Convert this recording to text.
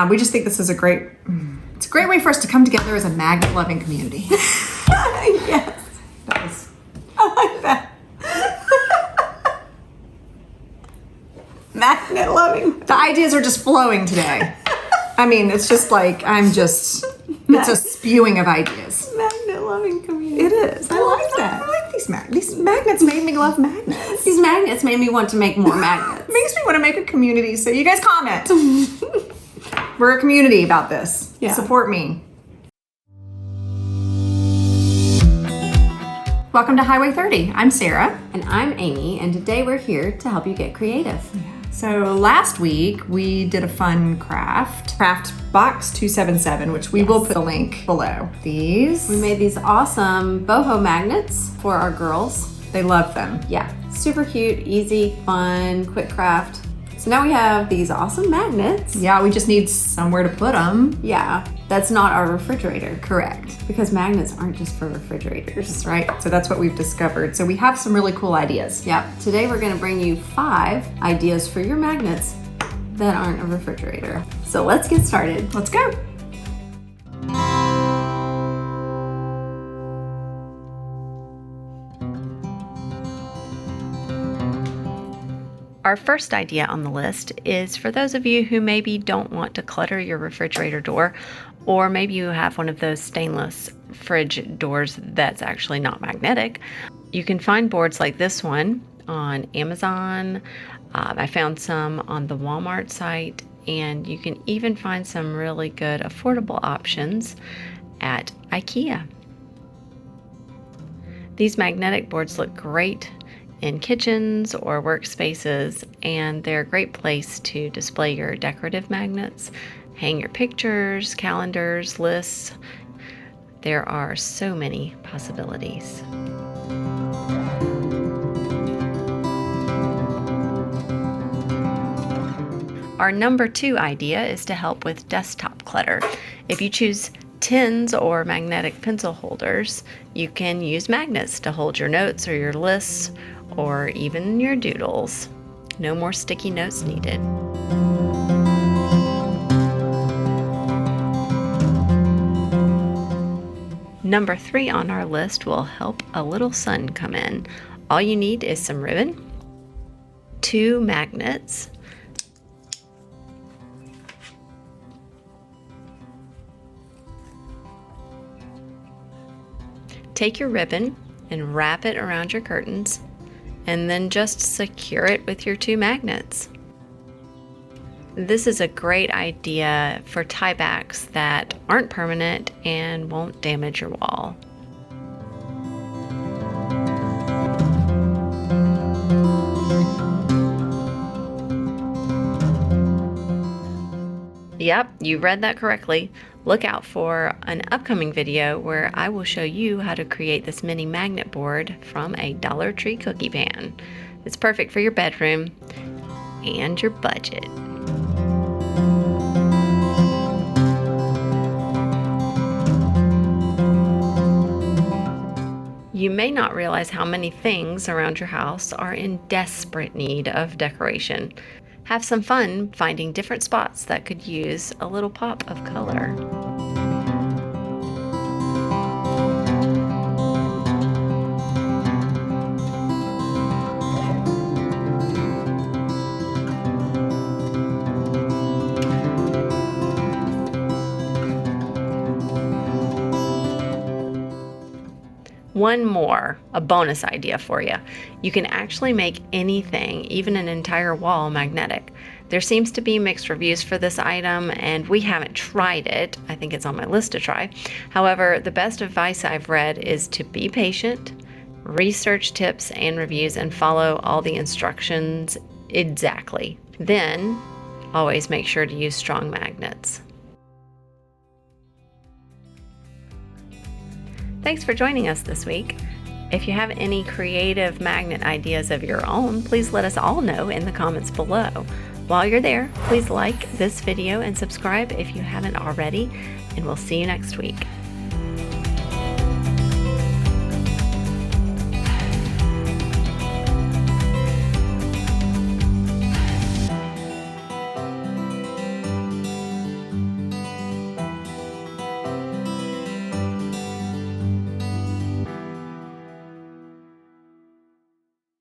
We just think this is it's a great way for us to come together as a magnet-loving community. Yes. I like that. Magnet loving. The ideas are just flowing today. I mean, it's just like, it's a spewing of ideas. Magnet loving community. It is. I like that. I like these magnets. These magnets made me love magnets. These magnets made me want to make more magnets. Makes me want to make a community, so you guys comment. We're a community about this. Yeah. Support me. Welcome to Highway 30. I'm Sarah. And I'm Amy, and today we're here to help you get creative. So last week we did a fun craft box 277, which we will put a link below. We made these awesome boho magnets for our girls. They love them. Yeah, super cute, easy, fun, quick craft. So now we have these awesome magnets. Yeah, we just need somewhere to put them. Yeah, that's not our refrigerator. Correct. Because magnets aren't just for refrigerators. Right, so that's what we've discovered. So we have some really cool ideas. Yeah, today we're gonna bring you 5 ideas for your magnets that aren't a refrigerator. So let's get started. Let's go. Our first idea on the list is for those of you who maybe don't want to clutter your refrigerator door, or maybe you have one of those stainless fridge doors that's actually not magnetic. You can find boards like this one on Amazon. I found some on the Walmart site, and you can even find some really good affordable options at IKEA. These magnetic boards look great in kitchens or workspaces, and they're a great place to display your decorative magnets, hang your pictures, calendars, lists. There are so many possibilities. Our number 2 idea is to help with desktop clutter. If you choose tins or magnetic pencil holders, you can use magnets to hold your notes or your lists or even your doodles. No more sticky notes needed. Number 3 on our list will help a little sun come in. All you need is some ribbon, 2 magnets, take your ribbon and wrap it around your curtains, and then just secure it with your 2 magnets. This is a great idea for tiebacks that aren't permanent and won't damage your wall. Yep, you read that correctly. Look out for an upcoming video where I will show you how to create this mini magnet board from a Dollar Tree cookie pan. It's perfect for your bedroom and your budget. You may not realize how many things around your house are in desperate need of decoration. Have some fun finding different spots that could use a little pop of color. One more, a bonus idea for you. You can actually make anything, even an entire wall, magnetic. There seems to be mixed reviews for this item, and we haven't tried it. I think it's on my list to try. However, the best advice I've read is to be patient, research tips and reviews, and follow all the instructions exactly. Then, always make sure to use strong magnets. Thanks for joining us this week. If you have any creative magnet ideas of your own, please let us all know in the comments below. While you're there, please like this video and subscribe if you haven't already, and we'll see you next week.